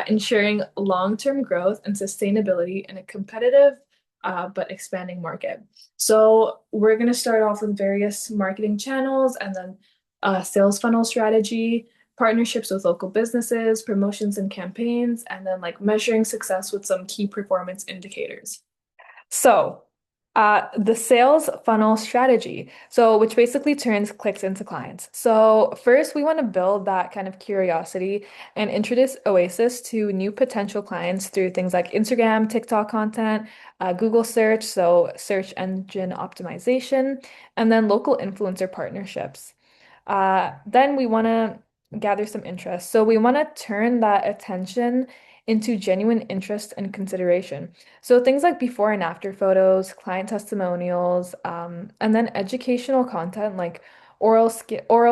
ensuring long-term growth and sustainability in a competitive but expanding market. So we're going to start off with various marketing channels and then sales funnel strategy, partnerships with local businesses, promotions and campaigns, and then like measuring success with some key performance indicators. So, the sales funnel strategy, so which basically turns clicks into clients. So first, we want to build that kind of curiosity and introduce Oasis to new potential clients through things like Instagram, TikTok content, Google search, so search engine optimization, and then local influencer partnerships. Then we want to gather some interest. So we want to turn that attention into genuine interest and consideration. So things like before and after photos, client testimonials, and then educational content like oral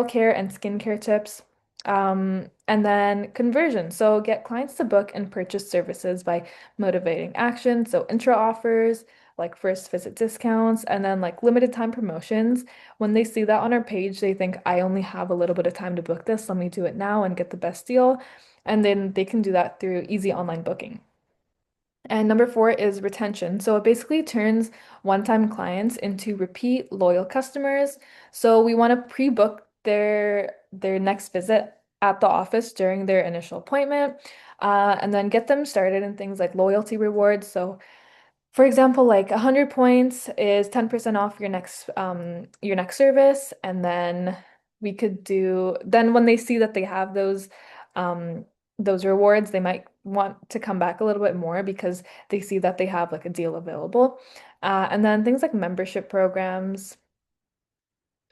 care and skincare tips. And then conversion. So get clients to book and purchase services by motivating action. So intro offers, like first visit discounts, and then like limited time promotions. When they see that on our page, they think, I only have a little bit of time to book this. Let me do it now and get the best deal. And then they can do that through easy online booking. And number four is retention. So it basically turns one-time clients into repeat loyal customers. So we want to pre-book their next visit at the office during their initial appointment, and then get them started in things like loyalty rewards. So for example, like 100 points is 10% off your next service. And then we could do then when they see that they have those rewards, they might want to come back a little bit more because they see that they have like a deal available. And then things like membership programs.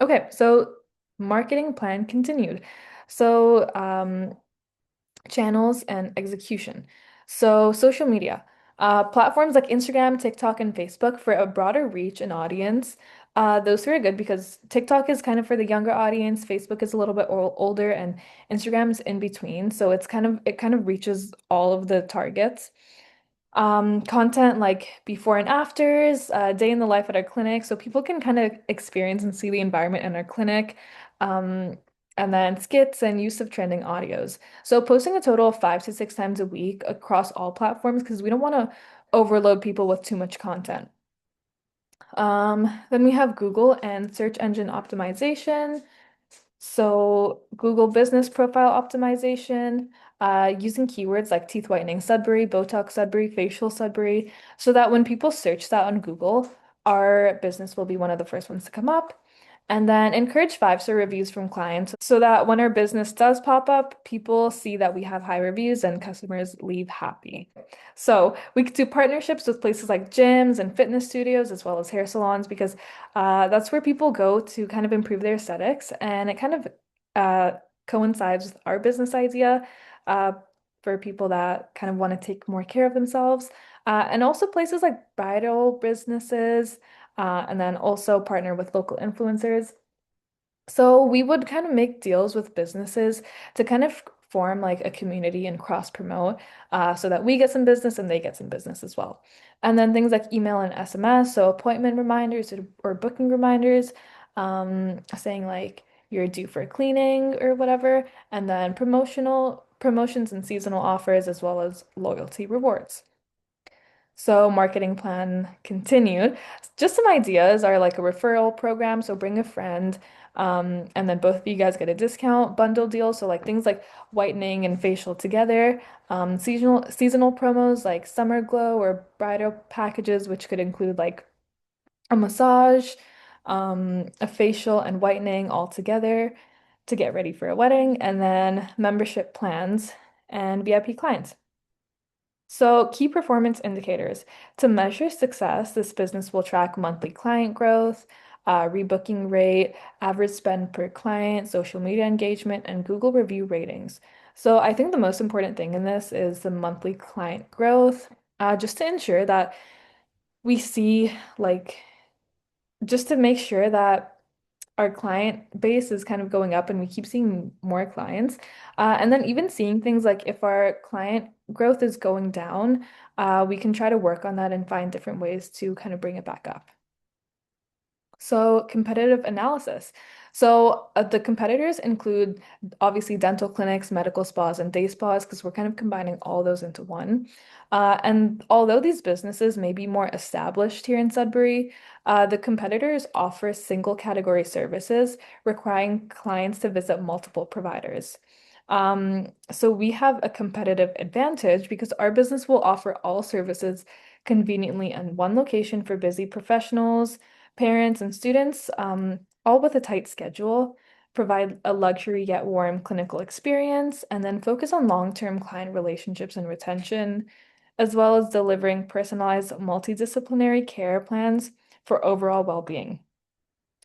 Okay, so marketing plan continued. So channels and execution. So social media. Platforms like Instagram, TikTok, and Facebook for a broader reach and audience. Those three are good because TikTok is kind of for the younger audience, Facebook is a little bit older, and Instagram's in between. So it kind of reaches all of the targets. Content like before and afters, day in the life at our clinic, so people can kind of experience and see the environment in our clinic. Um, and then skits and use of trending audios. So posting a total of 5 to 6 times a week across all platforms because we don't want to overload people with too much content. Then we have Google and search engine optimization. So Google Business Profile Optimization, using keywords like teeth whitening Sudbury, Botox Sudbury, facial Sudbury, so that when people search that on Google, our business will be one of the first ones to come up. And then encourage 5-star reviews from clients so that when our business does pop up, people see that we have high reviews and customers leave happy. So we could do partnerships with places like gyms and fitness studios as well as hair salons because that's where people go to kind of improve their aesthetics, and it kind of uh, coincides with our business idea uh, for people that kind of want to take more care of themselves. And also places like bridal businesses, and then also partner with local influencers. So we would kind of make deals with businesses to kind of form like a community and cross promote so that we get some business and they get some business as well. And then things like email and SMS, so appointment reminders or booking reminders, saying like you're due for cleaning or whatever, and then promotional promotions and seasonal offers as well as loyalty rewards. So marketing plan continued. Just some ideas are like a referral program. So bring a friend, and then both of you guys get a discount bundle deal. So like things like whitening and facial together. Seasonal promos like summer glow or bridal packages, which could include like a massage, a facial and whitening all together to get ready for a wedding, and then membership plans and VIP clients. So, key performance indicators. To measure success, this business will track monthly client growth, rebooking rate, average spend per client, social media engagement, and Google review ratings. So, I think the most important thing in this is the monthly client growth, just to ensure that we see, like, just to make sure that our client base is kind of going up and we keep seeing more clients. And then even seeing things like if our client growth is going down, we can try to work on that and find different ways to kind of bring it back up. So, competitive analysis. So, the competitors include obviously dental clinics, medical spas, and day spas, because we're kind of combining all those into one. And although these businesses may be more established here in Sudbury, the competitors offer single category services requiring clients to visit multiple providers. So, we have a competitive advantage because our business will offer all services conveniently in one location for busy professionals, parents, and students, all with a tight schedule, provide a luxury yet warm clinical experience, and then focus on long-term client relationships and retention, as well as delivering personalized multidisciplinary care plans for overall well-being.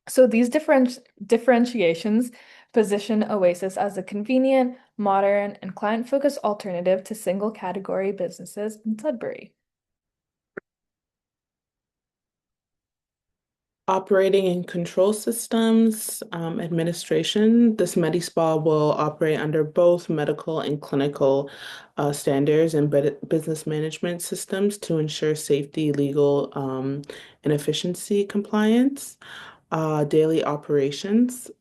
So these differentiations position Oasis as a convenient, modern, and client-focused alternative to single category businesses in Sudbury. Operating and control systems, administration. This MediSpa will operate under both medical and clinical standards and business management systems to ensure safety, legal, and efficiency compliance. Daily operations.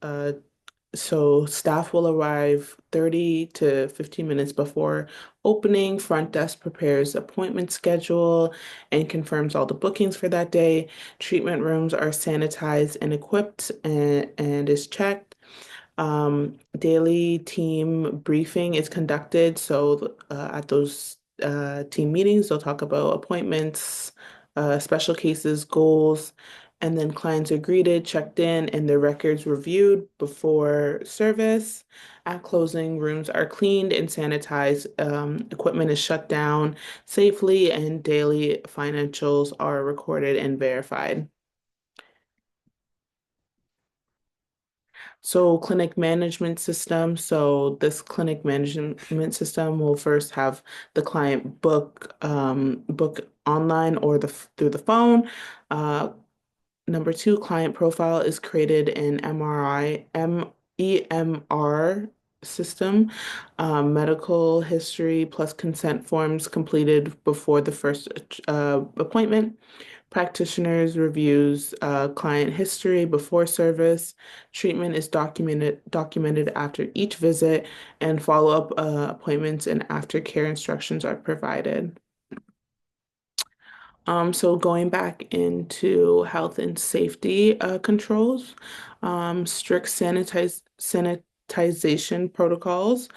So staff will arrive 30 to 15 minutes before opening. Front desk prepares appointment schedule and confirms all the bookings for that day. Treatment rooms are sanitized and equipped and is checked. Daily team briefing is conducted. So at those team meetings, they'll talk about appointments, special cases, goals, and then clients are greeted, checked in, and their records reviewed before service. At closing, rooms are cleaned and sanitized. Equipment is shut down safely, and daily financials are recorded and verified. So clinic management system. So this clinic management system will first have the client book online or through the phone. Uh, Number two, client profile is created in EMR system. Medical history plus consent forms completed before the first appointment. Practitioners reviews client history before service. Treatment is documented after each visit, and follow-up appointments and aftercare instructions are provided. So going back into health and safety controls, strict sanitization protocols.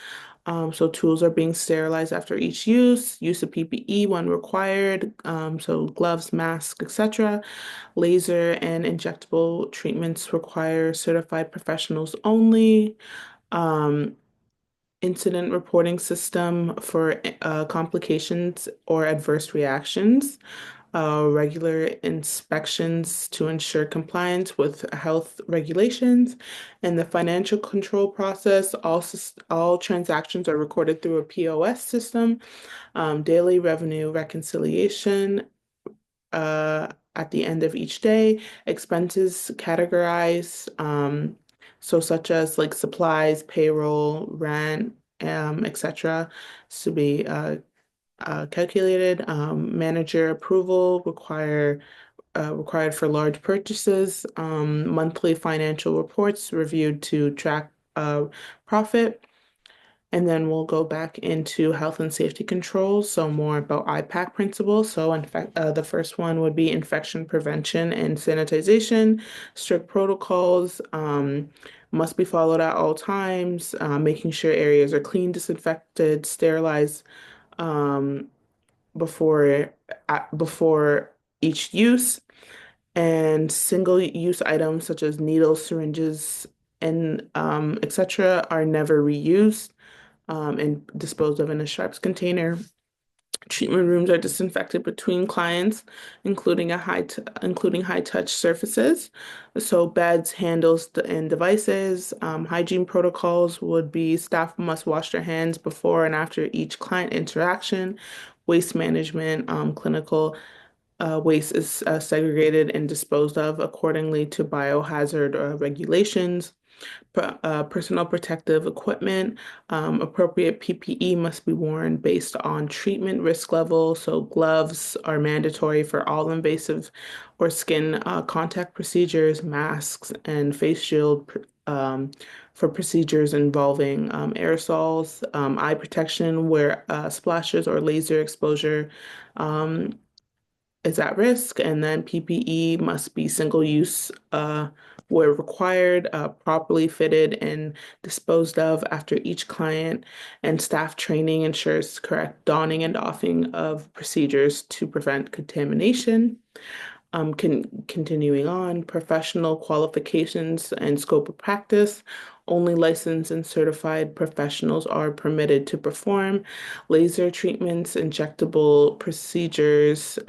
So tools are being sterilized after each use of PPE when required, so gloves, masks, etc. Laser and injectable treatments require certified professionals only. Um, Incident reporting system for complications or adverse reactions, regular inspections to ensure compliance with health regulations, and the financial control process. All transactions are recorded through a POS system, daily revenue reconciliation at the end of each day, expenses categorized, so such as like supplies, payroll, rent, etc. to be calculated. Manager approval required for large purchases. Monthly financial reports reviewed to track profit. And then we'll go back into health and safety controls, so more about IPAC principles. So, in fact, the first one would be infection prevention and sanitization. Strict protocols must be followed at all times, making sure areas are clean, disinfected, sterilized um, before before each use. And single-use items such as needles, syringes, and etc. are never reused and disposed of in a sharps container. Treatment rooms are disinfected between clients, including high touch surfaces. So beds, handles, and devices. Hygiene protocols would be staff must wash their hands before and after each client interaction. Waste management, clinical waste is segregated and disposed of accordingly to biohazard regulations. Personal protective equipment, appropriate PPE must be worn based on treatment risk level. So gloves are mandatory for all invasive or skin contact procedures, masks, and face shield for procedures involving aerosols, eye protection where splashes or laser exposure um, is at risk, and then PPE must be single use where required, properly fitted and disposed of after each client, and staff training ensures correct donning and doffing of procedures to prevent contamination. Continuing on, professional qualifications and scope of practice. Only licensed and certified professionals are permitted to perform laser treatments, injectable procedures,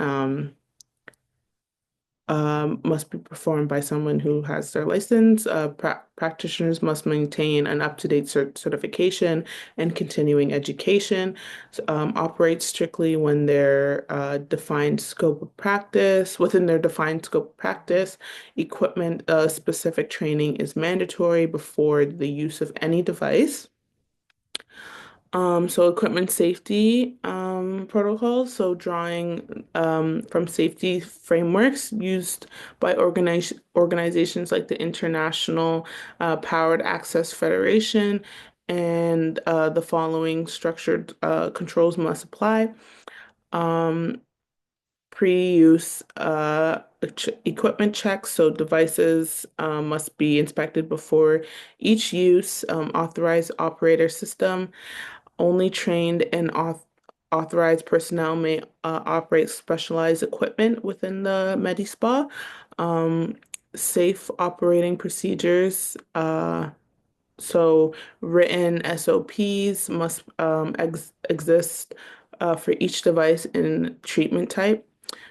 must be performed by someone who has their license. Practitioners must maintain an up-to-date certification and continuing education. Operate strictly when their defined scope of practice. Within their defined scope of practice, equipment specific training is mandatory before the use of any device. So equipment safety protocols, so drawing from safety frameworks used by organizations like the International Powered Access Federation, and the following structured controls must apply. Um, Pre-use equipment checks, so devices must be inspected before each use. Authorized operator system. Only trained and authorized personnel may operate specialized equipment within the MediSpa. Um, Safe operating procedures. So written SOPs must exist for each device and treatment type.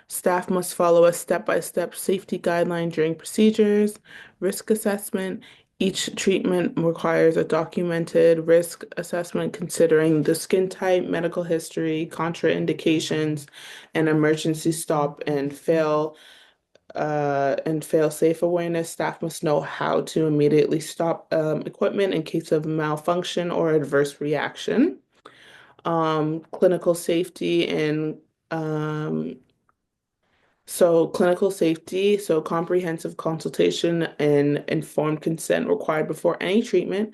Staff must follow a step-by-step safety guideline during procedures, risk assessment, Each treatment requires a documented risk assessment considering the skin type, medical history, contraindications, and emergency stop and fail safe awareness. Staff must know how to immediately stop equipment in case of malfunction or adverse reaction. Clinical safety and clinical safety, so comprehensive consultation and informed consent required before any treatment.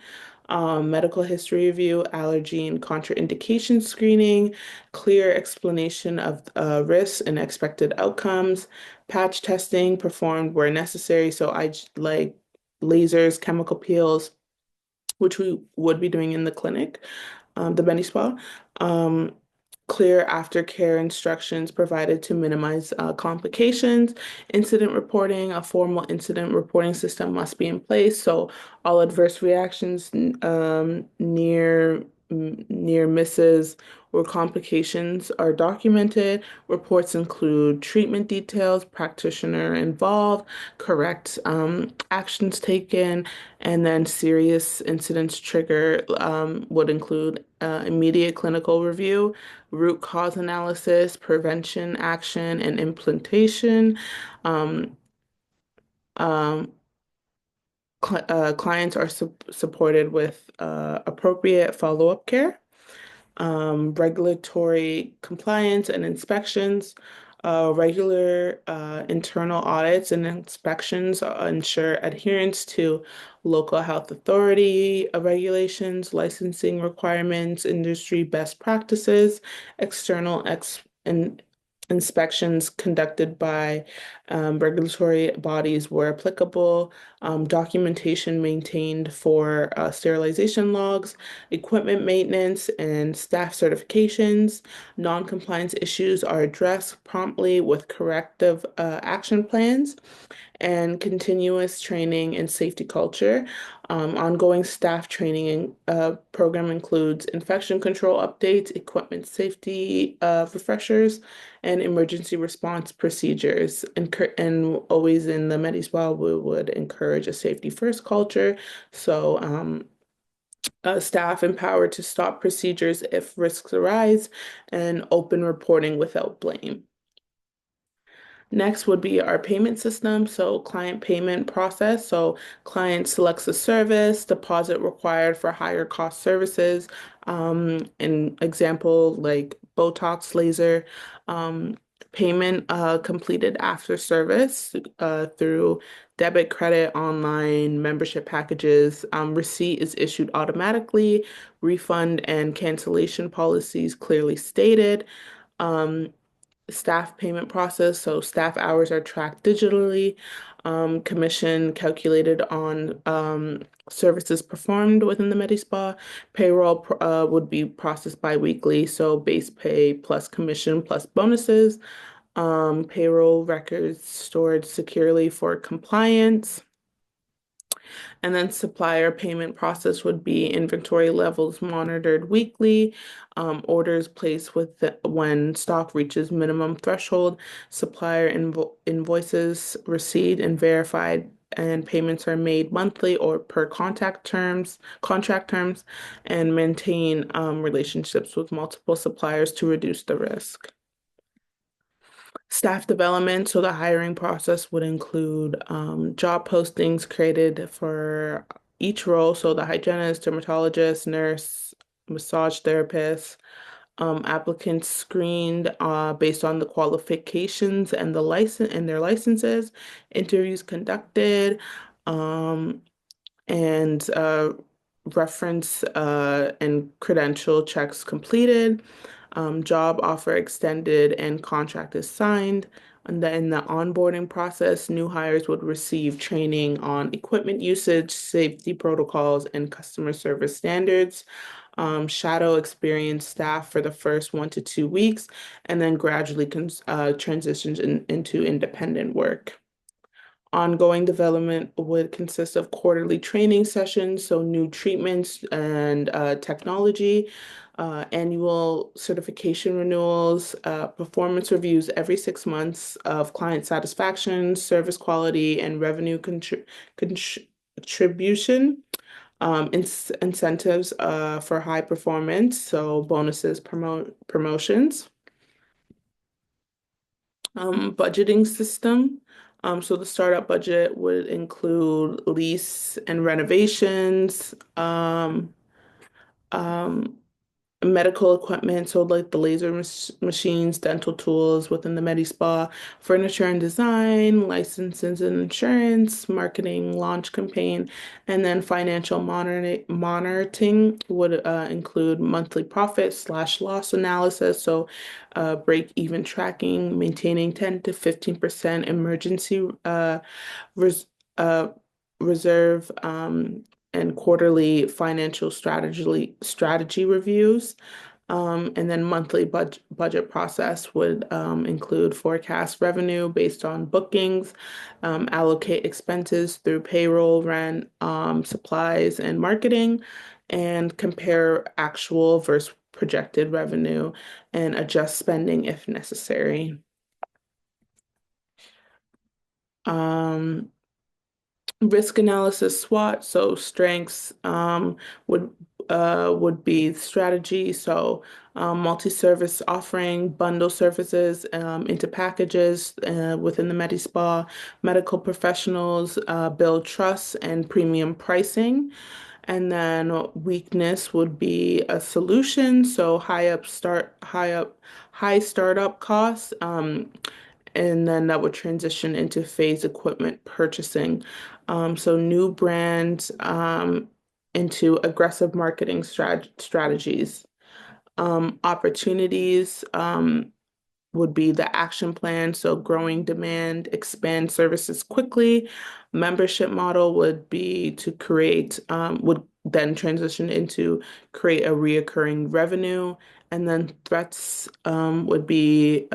Medical history review, allergy and contraindication screening, clear explanation of risks and expected outcomes, patch testing performed where necessary. So like lasers, chemical peels, which we would be doing in the clinic, the Benny Spa. Um, Clear aftercare instructions provided to minimize complications. Incident reporting, a formal incident reporting system must be in place. So all adverse reactions, near misses, or complications are documented. Reports include treatment details, practitioner involved, correct actions taken, and then serious incidents trigger would include immediate clinical review, root cause analysis, prevention action, and implementation. Um, um, Clients are supported with appropriate follow-up care, regulatory compliance and inspections, regular internal audits and inspections ensure adherence to local health authority regulations, licensing requirements, industry best practices, external inspections conducted by regulatory bodies where applicable, documentation maintained for sterilization logs, equipment maintenance, and staff certifications. Non-compliance issues are addressed promptly with corrective action plans and continuous training and safety culture. Ongoing staff training and program includes infection control updates, equipment safety refreshers, and emergency response procedures. And always in the MediSpa, we would encourage a safety first culture. So staff empowered to stop procedures if risks arise and open reporting without blame. Next would be our payment system, so client payment process. So client selects a service, deposit required for higher cost services. An example like Botox laser, um, payment completed after service through debit, credit, online membership packages. Receipt is issued automatically, refund and cancellation policies clearly stated. Um, Staff payment process. So staff hours are tracked digitally, commission calculated on services performed within the MediSpa. Payroll would be processed bi-weekly, so base pay plus commission plus bonuses. Payroll records stored securely for compliance. And then supplier payment process would be inventory levels monitored weekly, orders placed when stock reaches minimum threshold, supplier invoices received and verified, and payments are made monthly or per contract terms, and maintain relationships with multiple suppliers to reduce the risk. Staff development, so the hiring process would include job postings created for each role, so the hygienist, dermatologist, nurse, massage therapist, applicants screened based on the qualifications and their licenses, interviews conducted, um, and reference and credential checks completed, job offer extended, and contract is signed. And then in the onboarding process, new hires would receive training on equipment usage, safety protocols, and customer service standards. Shadow experienced staff for the first 1 to 2 weeks, and then gradually transitions into independent work. Ongoing development would consist of quarterly training sessions, so new treatments and technology, annual certification renewals, performance reviews every 6 months of client satisfaction, service quality, and revenue attribution, incentives for high performance, so bonuses, promotions, budgeting system. So the startup budget would include lease and renovations, um, medical equipment, so like the laser machines, dental tools within the Medi Spa, furniture and design, licenses and insurance, marketing, launch campaign, and then financial monitoring would include monthly profit slash loss analysis, so break even tracking, maintaining 10 to 15% emergency res uh, reserve, and quarterly financial strategy reviews. And then monthly budget process would include forecast revenue based on bookings, allocate expenses through payroll, rent, supplies, and marketing, and compare actual versus projected revenue and adjust spending if necessary. Um, Risk analysis SWOT, so strengths would would be strategy, so multi-service offering, bundle services into packages within the Medi-Spa, medical professionals, build trust and premium pricing. And then weakness would be a solution, so high startup costs. And then that would transition into phase equipment purchasing. So new brands into aggressive marketing strategies. Opportunities would be the action plan, so growing demand, expand services quickly. Membership model would be to would then transition into create a reoccurring revenue. And then threats would be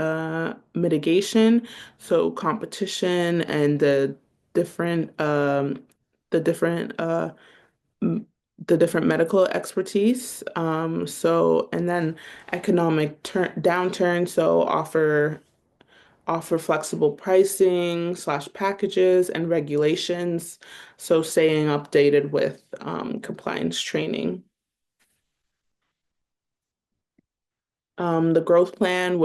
mitigation, so competition and different the different m- the different medical expertise. And then economic downturn, so offer flexible pricing slash packages and regulations. So staying updated with compliance training. The growth plan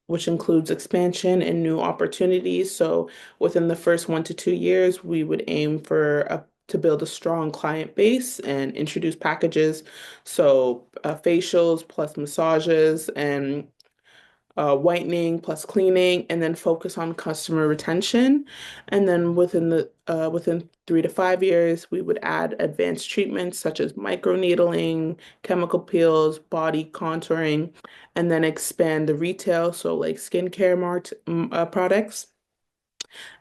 which includes expansion and new opportunities. So within the first 1 to 2 years, we would aim to build a strong client base and introduce packages. So facials plus massages and whitening plus cleaning, and then focus on customer retention. And then within 3 to 5 years, we would add advanced treatments such as microneedling, chemical peels, body contouring, and then expand the retail, so like skincare products.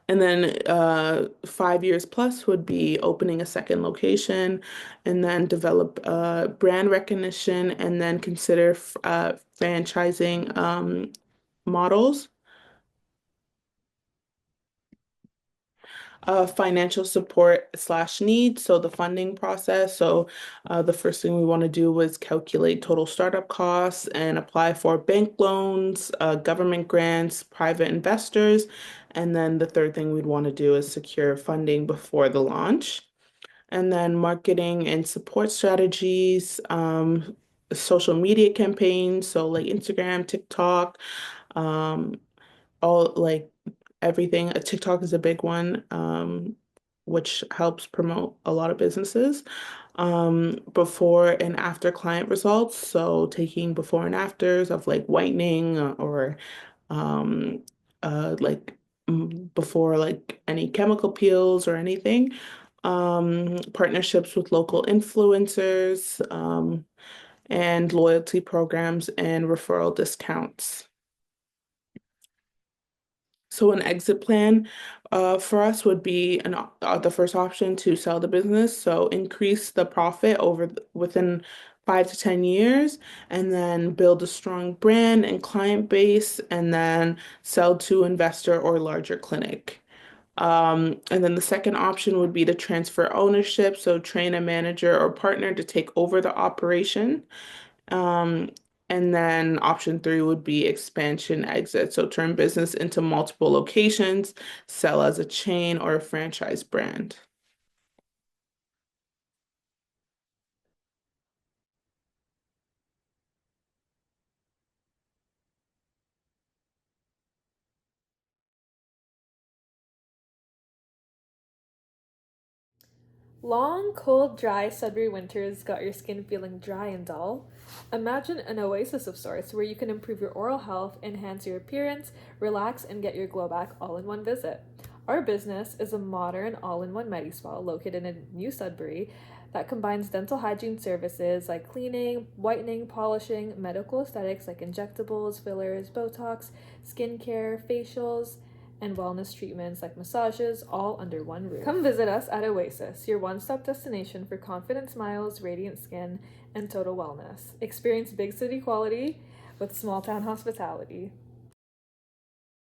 And then 5 years plus would be opening a second location, and then develop brand recognition, and then consider franchising models. Financial support slash needs, so the funding process. So the first thing we want to do was calculate total startup costs and apply for bank loans, government grants, private investors. And then the third thing we'd want to do is secure funding before the launch. And then marketing and support strategies, social media campaigns, so like Instagram, TikTok, um, all like everything. TikTok is a big one, which helps promote a lot of businesses. Before and after client results, so taking before and afters of like whitening or um, like before like any chemical peels or anything. Partnerships with local influencers, and loyalty programs and referral discounts. So an exit plan for us would be the first option to sell the business. So increase the profit within 5 to 10 years, and then build a strong brand and client base, and then sell to investor or larger clinic. And then the second option would be to transfer ownership. So train a manager or partner to take over the operation. Um, and then option three would be expansion exit. So turn business into multiple locations, sell as a chain or a franchise brand. Long, cold, dry Sudbury winters got your skin feeling dry and dull? Imagine an oasis of sorts where you can improve your oral health, enhance your appearance, relax, and get your glow back all in one visit. Our business is a modern all-in-one Medi-Spa located in New Sudbury that combines dental hygiene services like cleaning, whitening, polishing, medical aesthetics like injectables, fillers, Botox, skincare, facials, and wellness treatments like massages, all under one roof. Come visit us at Oasis, your one-stop destination for confident smiles, radiant skin, and total wellness. Experience big city quality with small town hospitality.